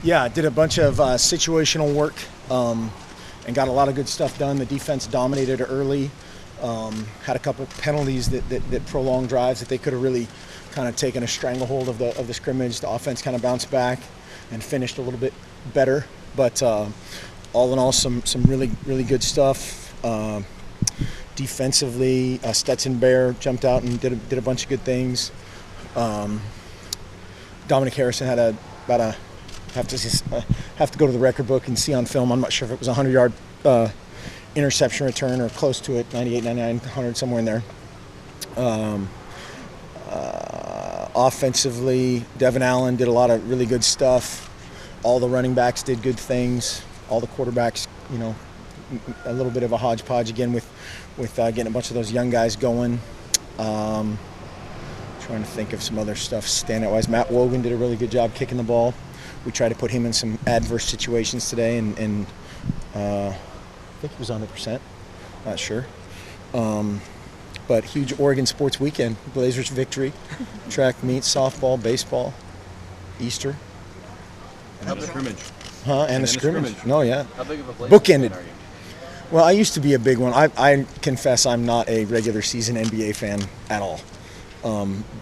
Yeah, I did a bunch of situational work and got a lot of good stuff done. The defense dominated early. Had a couple penalties that prolonged drives that they could have really kind of taken a stranglehold of the scrimmage. The offense kind of bounced back and finished a little bit better. But all in all, some really good stuff. Defensively, Stetson Bear jumped out and did a bunch of good things. Dominic Harrison had about a have to go to the record book and see on film. I'm not sure if it was a 100-yard interception return or close to it, 98, 99, 100, somewhere in there. Offensively, Devin Allen did a lot of really good stuff. All the running backs did good things. All the quarterbacks, a little bit of a hodgepodge again with getting a bunch of those young guys going. Trying to think of some other stuff standout-wise. Matt Wogan did a really good job kicking the ball. We tried to put him in some adverse situations today, and I think he was 100%. Not sure. But huge Oregon sports weekend. Blazers victory, track meets, softball, baseball, Easter. And the scrimmage. And the scrimmage. No, yeah. How big of a Blazers fan Bookended. are you? Well, I used to be a big one. I confess I'm not a regular season NBA fan at all.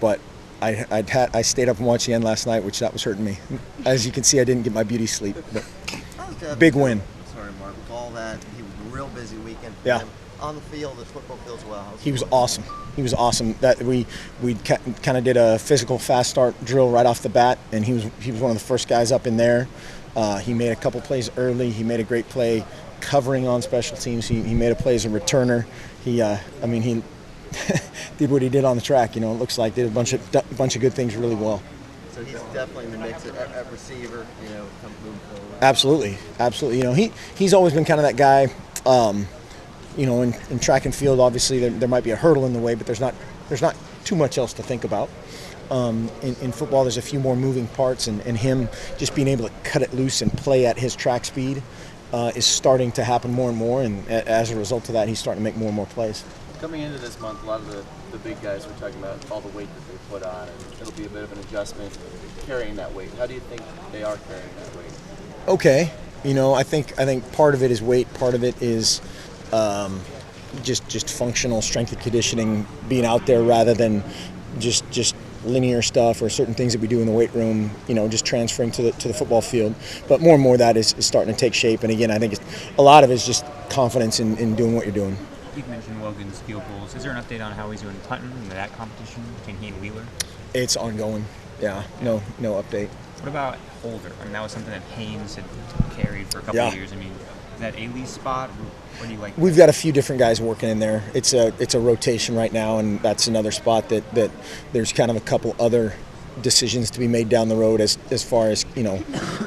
But I stayed up and watched the end last night, which that was hurting me. As you can see, I didn't get my beauty sleep. But big win. Sorry, Mark. With all that, he was a real busy weekend for Yeah. him. On the field, the football field as well. He was awesome. He was awesome. That we kind of did a physical fast start drill right off the bat, and he was one of the first guys up in there. He made a couple plays early. He made a great play covering on special teams. He made a play as a returner. He did what he did on the track. It looks like did a bunch of good things really well. So he's definitely in the mix at receiver. Come moving forward. Absolutely. He's always been kind of that guy. In track and field, obviously there might be a hurdle in the way, but there's not too much else to think about. In football, there's a few more moving parts, and him just being able to cut it loose and play at his track speed is starting to happen more and more, and as a result of that, he's starting to make more and more plays. Coming into this month, a lot of the big guys were talking about all the weight that they put on, and it'll be a bit of an adjustment carrying that weight. How do you think they are carrying that weight? Okay, I think part of it is weight, part of it is just functional strength and conditioning, being out there rather than just linear stuff or certain things that we do in the weight room, just transferring to the football field. But more and more that is starting to take shape. And again, I think a lot of it is just confidence in doing what you're doing. You mentioned Logan's field goals. Is there an update on how he's doing punting in that competition between he and Wheeler? It's ongoing. Yeah, no update. What about Holder? That was something that Haynes had carried for a couple of years. Is that A-Lee's spot? What do you like? We've got a few different guys working in there. It's a rotation right now, and that's another spot that there's kind of a couple other decisions to be made down the road as far as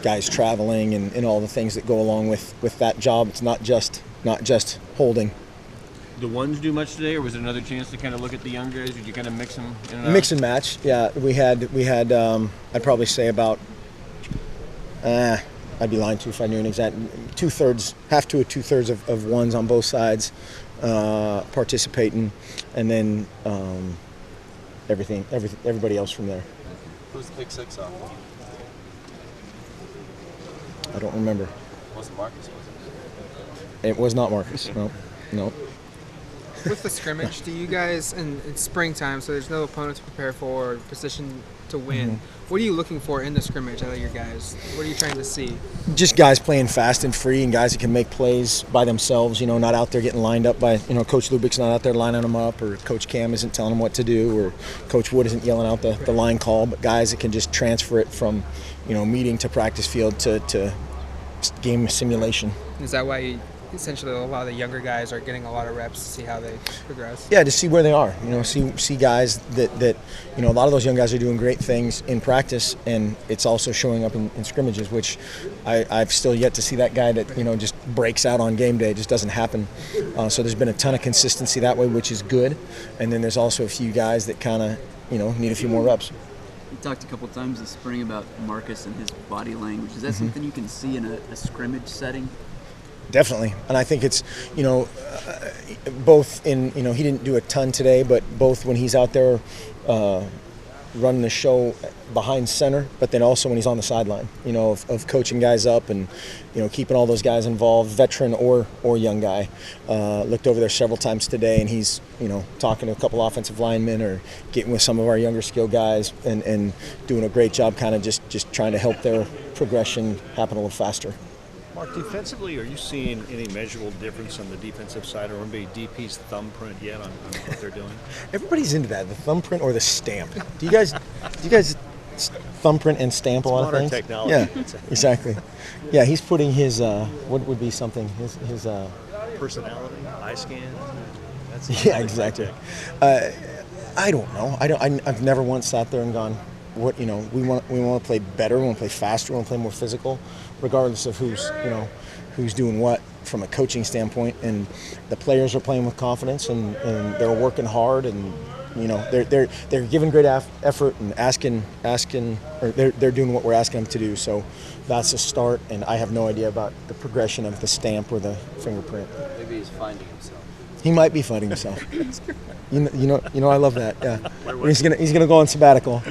guys traveling and all the things that go along with that job. It's not just holding. The ones do much today, or was it another chance to kind of look at the young guys? Did you kind of mix them in and out? Mix and match. Yeah, we had. I'd probably say about. I'd be lying to you if I knew an exact 2/3, half to 2/3 of ones on both sides participating, and then everybody else from there. Who's the pick six off? I don't remember. Wasn't Marcus, was it? It was not Marcus. No. With the scrimmage, do you guys, and it's springtime, so there's no opponent to prepare for or position to win. What are you looking for in the scrimmage out of your guys? What are you trying to see? Just guys playing fast and free, and guys that can make plays by themselves, not out there getting lined up by, Coach Lubick's not out there lining them up, or Coach Cam isn't telling them what to do, or Coach Wood isn't yelling out the line call, but guys that can just transfer it from, meeting to practice field to game simulation. Is that why essentially a lot of the younger guys are getting a lot of reps to see how they progress? Yeah, to see where they are. See guys that a lot of those young guys are doing great things in practice, and it's also showing up in scrimmages, which I've still yet to see that guy that just breaks out on game day. It just doesn't happen. So there's been a ton of consistency that way, which is good. And then there's also a few guys that kind of need a few more reps. You talked a couple times this spring about Marcus and his body language. Is that something you can see in a scrimmage setting? Definitely, and I think it's both in he didn't do a ton today, but both when he's out there running the show behind center, but then also when he's on the sideline, you know, of coaching guys up and, you know, keeping all those guys involved, veteran or young guy. Looked over there several times today, and he's, you know, talking to a couple offensive linemen or getting with some of our younger skill guys and doing a great job kind of just trying to help their progression happen a little faster. Mark, defensively, are you seeing any measurable difference on the defensive side, or maybe DP's thumbprint yet on what they're doing? Everybody's into that, the thumbprint or the stamp. Do you guys thumbprint and stamp a lot of modern things? technology. Yeah, exactly. Yeah, he's putting his what would be something his Personality, eye scan. That's yeah, exactly. I don't know. I've never once sat there and gone, what, you know, we want to play better, we want to play faster, we want to play more physical, regardless of who's doing what from a coaching standpoint. And the players are playing with confidence, and they're working hard, and you know they're giving great effort and asking, or they're doing what we're asking them to do. So that's a start, and I have no idea about the progression of the stamp or the fingerprint. Maybe he's finding himself. He might be finding himself. You know, I love that. Yeah, he's gonna go on sabbatical.